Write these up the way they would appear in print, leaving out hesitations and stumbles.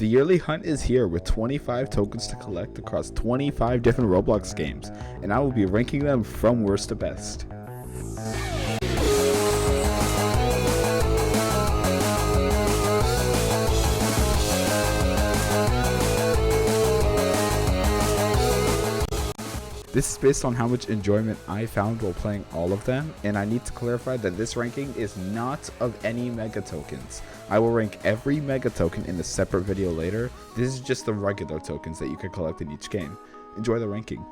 The yearly hunt is here with 25 tokens to collect across 25 different Roblox games, and I will be ranking them from worst to best. This is based on how much enjoyment I found while playing all of them, and I need to clarify that this ranking is not of any mega tokens. I will rank every mega token in a separate video later. This is just the regular tokens that you can collect in each game. Enjoy the ranking.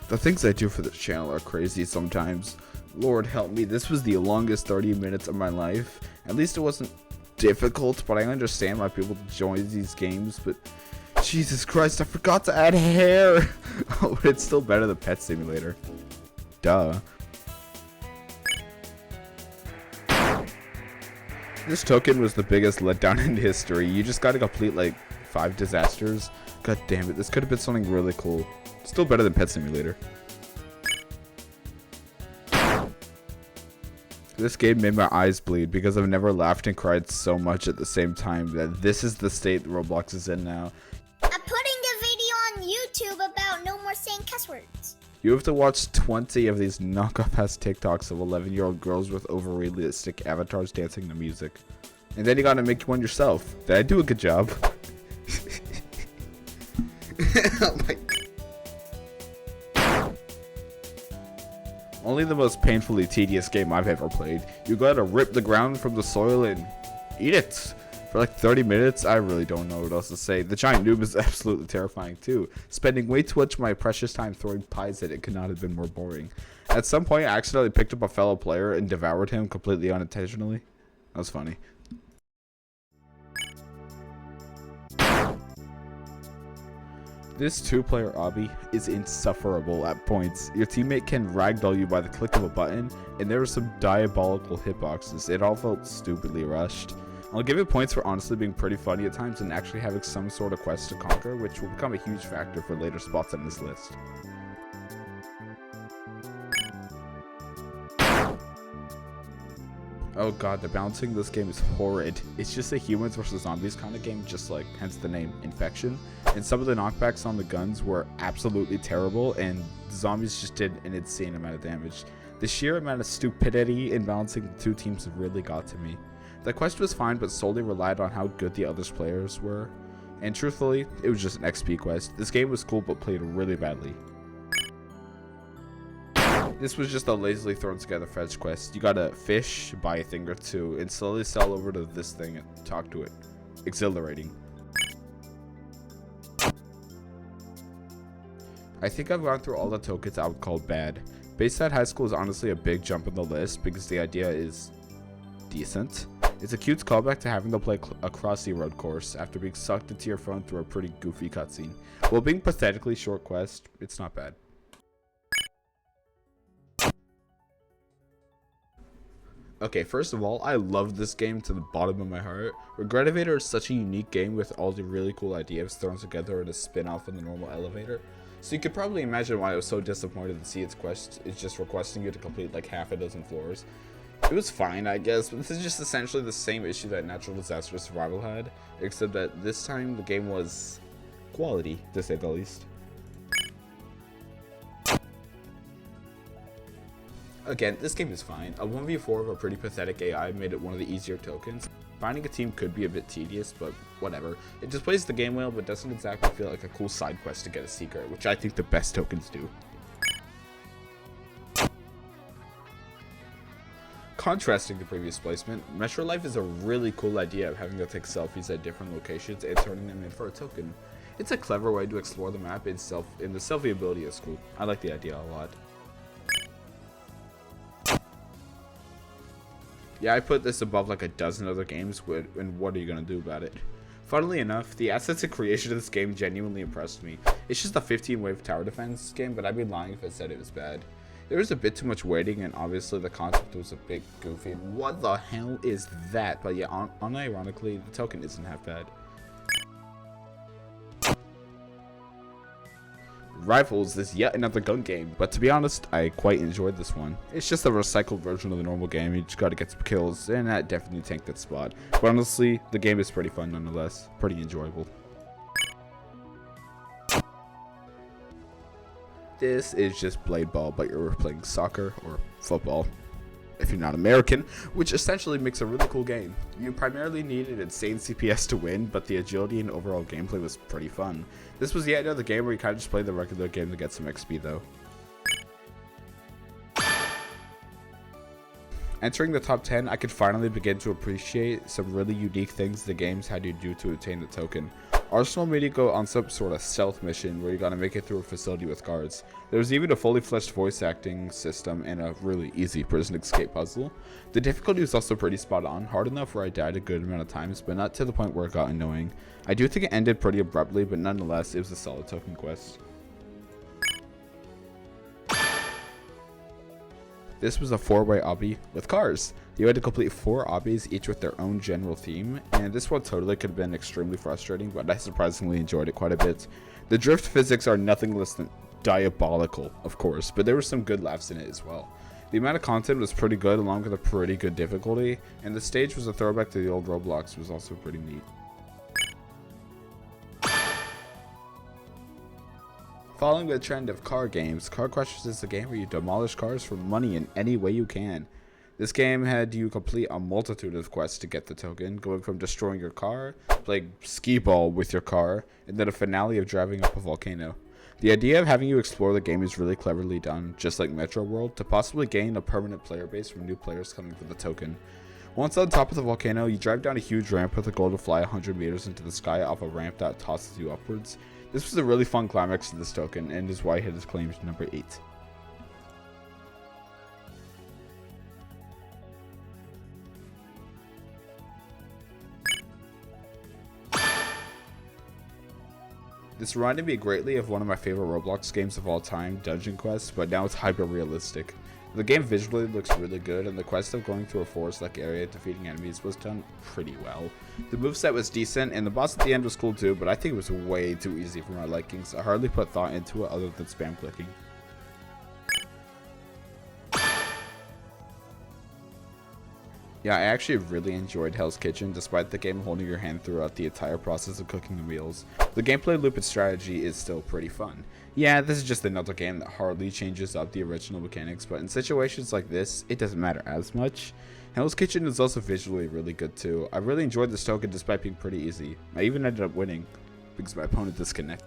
The things I do for this channel are crazy sometimes. Lord help me, this was the longest 30 minutes of my life. At least it wasn't difficult, but I understand why people join these games, but Jesus Christ, I forgot to add hair! Oh, but it's still better than Pet Simulator. Duh. This token was the biggest letdown in history. You just gotta complete like 5 disasters. God damn it, this could have been something really cool. Still better than Pet Simulator. This game made my eyes bleed because I've never laughed and cried so much at the same time. That this is the state Roblox is in now. I'm putting a video on YouTube about no more saying cuss words. You have to watch 20 of these knockoff-ass TikToks of 11-year-old girls with over-realistic avatars dancing to music. And then you gotta make one yourself. Did I do a good job? Oh my. Only the most painfully tedious game I've ever played. You gotta rip the ground from the soil and eat it. For like 30 minutes, I really don't know what else to say. The giant noob is absolutely terrifying too. Spending way too much of my precious time throwing pies at it could not have been more boring. At some point, I accidentally picked up a fellow player and devoured him completely unintentionally. That was funny. This 2-player obby is insufferable at points. Your teammate can ragdoll you by the click of a button, and there were some diabolical hitboxes. It all felt stupidly rushed. I'll give it points for honestly being pretty funny at times and actually having some sort of quest to conquer, which will become a huge factor for later spots on this list. Oh god, the balancing in this game is horrid. It's just a humans versus zombies kind of game, just like, hence the name, Infection. And some of the knockbacks on the guns were absolutely terrible, and the zombies just did an insane amount of damage. The sheer amount of stupidity in balancing the two teams really got to me. The quest was fine, but solely relied on how good the other players were. And truthfully, it was just an XP quest. This game was cool, but played really badly. This was just a lazily thrown together fetch quest. You gotta fish, buy a thing or two, and slowly sell over to this thing and talk to it. Exhilarating. I think I've gone through all the tokens I would call bad. Bayside High School is honestly a big jump on the list because the idea is decent. It's a cute callback to having to play a crossy road course after being sucked into your phone through a pretty goofy cutscene. While being pathetically short quest, it's not bad. Okay, first of all, I love this game to the bottom of my heart. Regretivator is such a unique game with all the really cool ideas thrown together in a spin-off of the normal elevator. So you could probably imagine why I was so disappointed to see its quest is just requesting you to complete like half a dozen floors. It was fine, I guess, but this is just essentially the same issue that Natural Disaster Survival had, except that this time the game was quality, to say the least. Again, this game is fine. A 1v4 of a pretty pathetic AI made it one of the easier tokens. Finding a team could be a bit tedious, but whatever. It just plays the game well, but doesn't exactly feel like a cool side quest to get a secret, which I think the best tokens do. Contrasting the previous placement, Metro Life is a really cool idea of having to take selfies at different locations and turning them in for a token. It's a clever way to explore the map, and the selfie ability is cool. I like the idea a lot. Yeah, I put this above like a dozen other games, and what are you gonna do about it? Funnily enough, the assets and creation of this game genuinely impressed me. It's just a 15-wave tower defense game, but I'd be lying if I said it was bad. There was a bit too much waiting, and obviously the concept was a bit goofy. What the hell is that? But yeah, unironically, the token isn't half bad. Rivals is yet another gun game, but to be honest, I quite enjoyed this one. It's just a recycled version of the normal game. You just gotta get some kills, and that definitely tanked that spot. But honestly, the game is pretty fun nonetheless. Pretty enjoyable. This is just blade ball, but you're playing soccer or football if you're not American, which essentially makes a really cool game. You primarily needed insane CPS to win, but the agility and overall gameplay was pretty fun. This was yet another game where you kind of just play the regular game to get some XP though. Entering the top 10, I could finally begin to appreciate some really unique things the games had you do to obtain the token. Arsenal made you go on some sort of stealth mission where you gotta make it through a facility with guards. There was even a fully fleshed voice acting system and a really easy prison escape puzzle. The difficulty was also pretty spot on, hard enough where I died a good amount of times, but not to the point where it got annoying. I do think it ended pretty abruptly, but nonetheless, it was a solid token quest. This was a 4-way obby with cars. You had to complete 4 obbies, each with their own general theme, and this one totally could have been extremely frustrating, but I surprisingly enjoyed it quite a bit. The drift physics are nothing less than diabolical, of course, but there were some good laughs in it as well. The amount of content was pretty good, along with a pretty good difficulty, and the stage was a throwback to the old Roblox, which was also pretty neat. Following the trend of car games, Car Crushers is a game where you demolish cars for money in any way you can. This game had you complete a multitude of quests to get the token, going from destroying your car, playing skee ball with your car, and then a finale of driving up a volcano. The idea of having you explore the game is really cleverly done, just like Metro World, to possibly gain a permanent player base from new players coming for the token. Once on top of the volcano, you drive down a huge ramp with the goal to fly 100 meters into the sky off a ramp that tosses you upwards. This was a really fun climax to this token, and is why it has claimed number 8. This reminded me greatly of one of my favorite Roblox games of all time, Dungeon Quest, but now it's hyper-realistic. The game visually looks really good, and the quest of going through a forest-like area defeating enemies was done pretty well. The moveset was decent, and the boss at the end was cool too, but I think it was way too easy for my likings. I hardly put thought into it other than spam clicking. Yeah, I actually really enjoyed Hell's Kitchen, despite the game holding your hand throughout the entire process of cooking the meals. The gameplay loop and strategy is still pretty fun. Yeah, this is just another game that hardly changes up the original mechanics, but in situations like this, it doesn't matter as much. Hell's Kitchen is also visually really good too. I really enjoyed this token despite being pretty easy. I even ended up winning, because my opponent disconnected.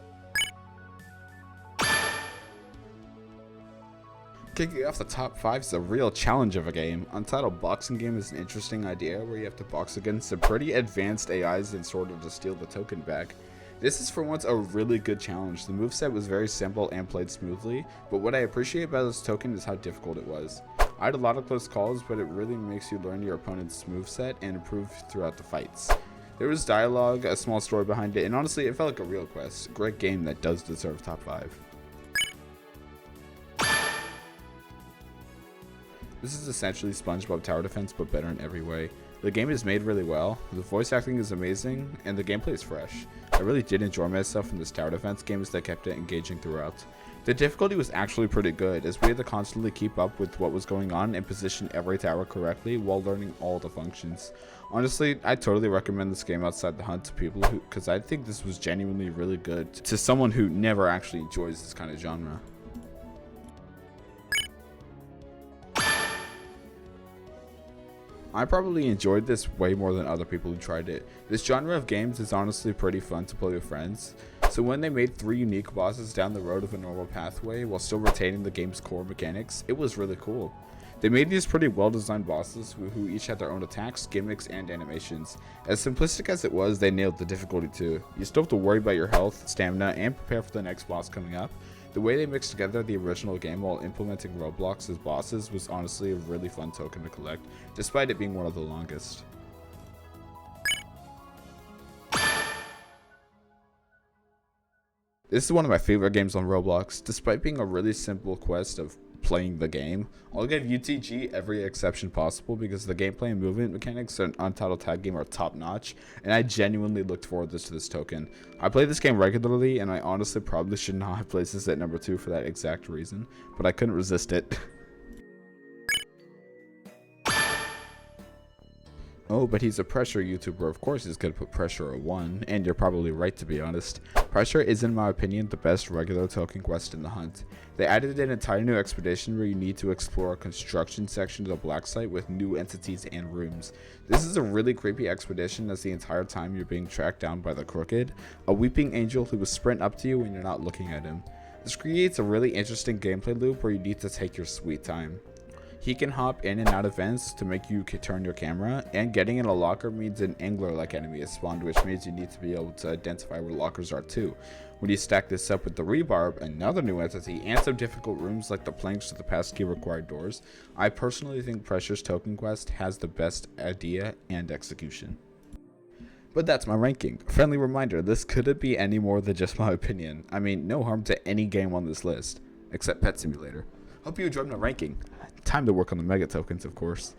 Kicking off the top 5 is a real challenge of a game. Untitled Boxing Game is an interesting idea where you have to box against some pretty advanced AIs in order to steal the token back. This is for once a really good challenge. The moveset was very simple and played smoothly, but what I appreciate about this token is how difficult it was. I had a lot of close calls, but it really makes you learn your opponent's moveset and improve throughout the fights. There was dialogue, a small story behind it, and honestly it felt like a real quest. Great game that does deserve top 5. This is essentially SpongeBob Tower Defense, but better in every way. The game is made really well, the voice acting is amazing, and the gameplay is fresh. I really did enjoy myself in this tower defense game as they kept it engaging throughout. The difficulty was actually pretty good, as we had to constantly keep up with what was going on and position every tower correctly while learning all the functions. Honestly, I totally recommend this game outside the hunt to people who, because I think this was genuinely really good to someone who never actually enjoys this kind of genre. I probably enjoyed this way more than other people who tried it. This genre of games is honestly pretty fun to play with friends, so when they made 3 unique bosses down the road of a normal pathway while still retaining the game's core mechanics, it was really cool. They made these pretty well designed bosses who each had their own attacks, gimmicks, and animations. As simplistic as it was, they nailed the difficulty too. You still have to worry about your health, stamina, and prepare for the next boss coming up. The way they mixed together the original game while implementing Roblox as bosses was honestly a really fun token to collect, despite it being one of the longest. This is one of my favorite games on Roblox. Despite being a really simple quest of playing the game. I'll give UTG every exception possible because the gameplay and movement mechanics in Untitled Tag Game are top notch, and I genuinely looked forward to this token. I play this game regularly, and I honestly probably should not have placed this at number 2 for that exact reason, but I couldn't resist it. Oh, but he's a Pressure YouTuber. Of course he's gonna put Pressure at 1, and you're probably right, to be honest. Pressure is, in my opinion, the best regular token quest in the hunt. They added an entire new expedition where you need to explore a construction section of the black site with new entities and rooms. This is a really creepy expedition as the entire time you're being tracked down by the Crooked, a weeping angel who will sprint up to you when you're not looking at him. This creates a really interesting gameplay loop where you need to take your sweet time. He can hop in and out of vents to make you turn your camera, and getting in a locker means an angler-like enemy is spawned, which means you need to be able to identify where lockers are too. When you stack this up with the rebarb, another new entity, and some difficult rooms like the planks to the passkey required doors, I personally think Pressure's token quest has the best idea and execution. But that's my ranking. Friendly reminder, this couldn't be any more than just my opinion. I mean, no harm to any game on this list, except Pet Simulator. Hope you enjoyed my ranking. Time to work on the mega tokens, of course.